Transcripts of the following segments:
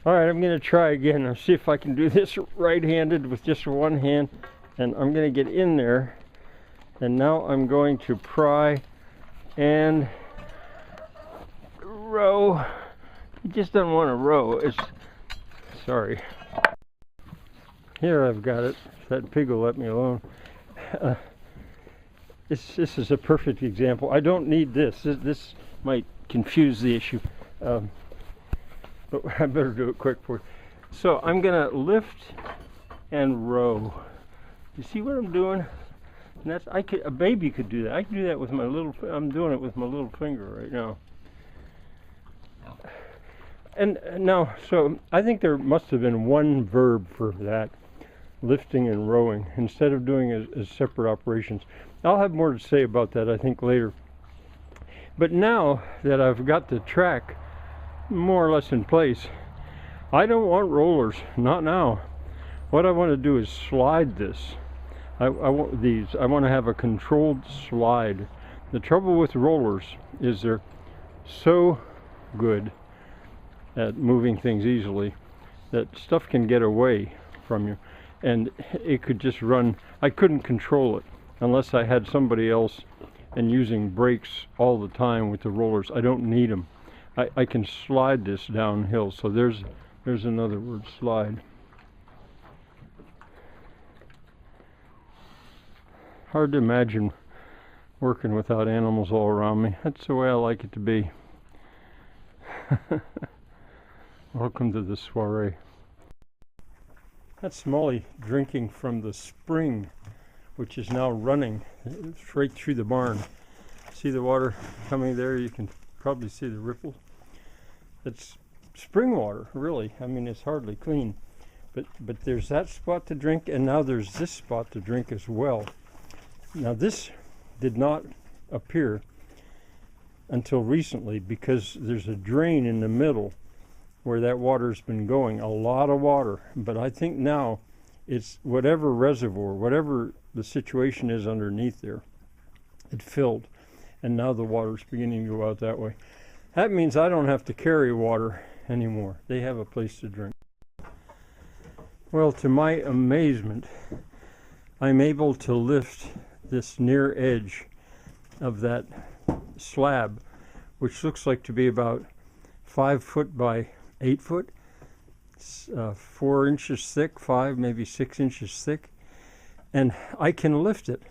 All right, I'm going to try again. I'll see if I can do this right-handed with just one hand. And I'm going to get in there. And now I'm going to pry and row. You just don't want to row. Sorry. Here I've got it. That pig will let me alone. This is a perfect example. I don't need this. This might confuse the issue. But I better do it quick for you. So I'm going to lift and row. You see what I'm doing? And that's, a baby could do that. I can do that with my little, I'm doing it with my little finger right now. And now, so I think there must have been one verb for that, lifting and rowing, instead of doing it as separate operations. I'll have more to say about that, I think, later. But now that I've got the track more or less in place, I don't want rollers, not now. What I want to do is slide this. I want these. I want to have a controlled slide. The trouble with rollers is they're so good at moving things easily that stuff can get away from you, and it could just run. I couldn't control it unless I had somebody else and using brakes all the time with the rollers. I don't need them. I can slide this downhill. So there's another word, slide. Hard to imagine working without animals all around me. That's the way I like it to be. Welcome to the soiree. That's Molly drinking from the spring, which is now running straight through the barn. See the water coming there? You can probably see the ripple. It's spring water, really. I mean, it's hardly clean. But there's that spot to drink, and now there's this spot to drink as well. Now this did not appear until recently because there's a drain in the middle where that water's been going, a lot of water. But I think now it's whatever reservoir, whatever the situation is underneath there, it filled, and now the water's beginning to go out that way. That means I don't have to carry water anymore. They have a place to drink. Well, to my amazement, I'm able to lift this near edge of that slab, which looks like to be about 5 foot by 8 foot. It's 4 inches thick, 5, maybe 6 inches thick, and I can lift it.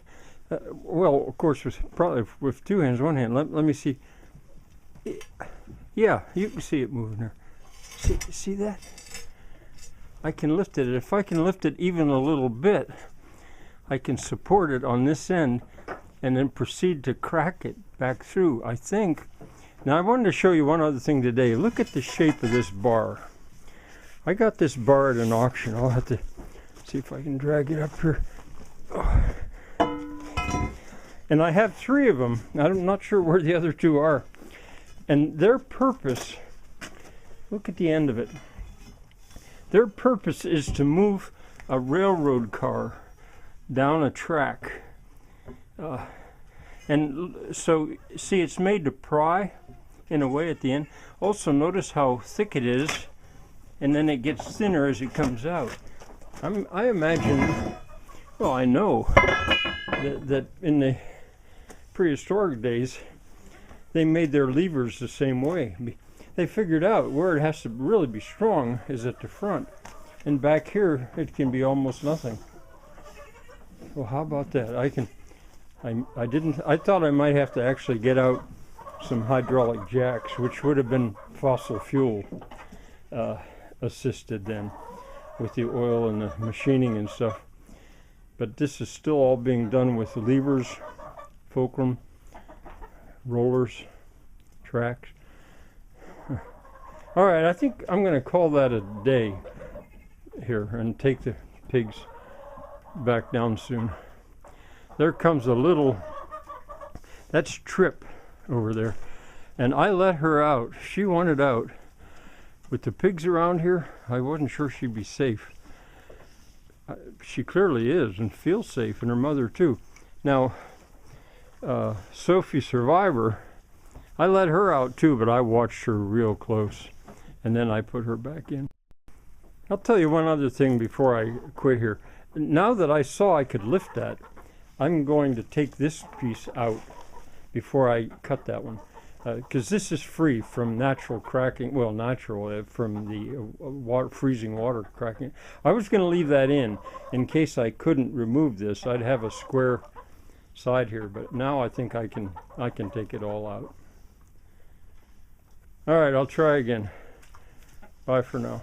Well, of course, probably with two hands, one hand. Let me see. Yeah, you can see it moving there. See that? I can lift it. If I can lift it even a little bit, I can support it on this end and then proceed to crack it back through, I think. Now, I wanted to show you one other thing today. Look at the shape of this bar. I got this bar at an auction. I'll have to see if I can drag it up here. Oh. And I have 3 of them. I'm not sure where the other 2 are. And their purpose, look at the end of it. Their purpose is to move a railroad car down a track. And so, see, it's made to pry in a way at the end. Also, notice how thick it is, and then it gets thinner as it comes out. I imagine, well, I know that in the prehistoric days, they made their levers the same way. They figured out where it has to really be strong is at the front, and back here it can be almost nothing. Well, how about that? I thought I might have to actually get out some hydraulic jacks, which would have been fossil fuel assisted then with the oil and the machining and stuff. But this is still all being done with levers, fulcrum, rollers, tracks. All right, I think I'm going to call that a day here and take the pigs back down soon. There comes a little, that's Trip over there, and I let her out. She wanted out. With the pigs around here, I wasn't sure she'd be safe. She clearly is and feels safe, and her mother too. Now, Sophie Survivor, I let her out too, but I watched her real close, and then I put her back in. I'll tell you one other thing before I quit here. Now that I saw I could lift that, I'm going to take this piece out before I cut that one, because this is free from natural cracking. Well, natural from the freezing water cracking. I was going to leave that in case I couldn't remove this. I'd have a square side here, but now I think I can take it all out. All right, I'll try again. Bye for now.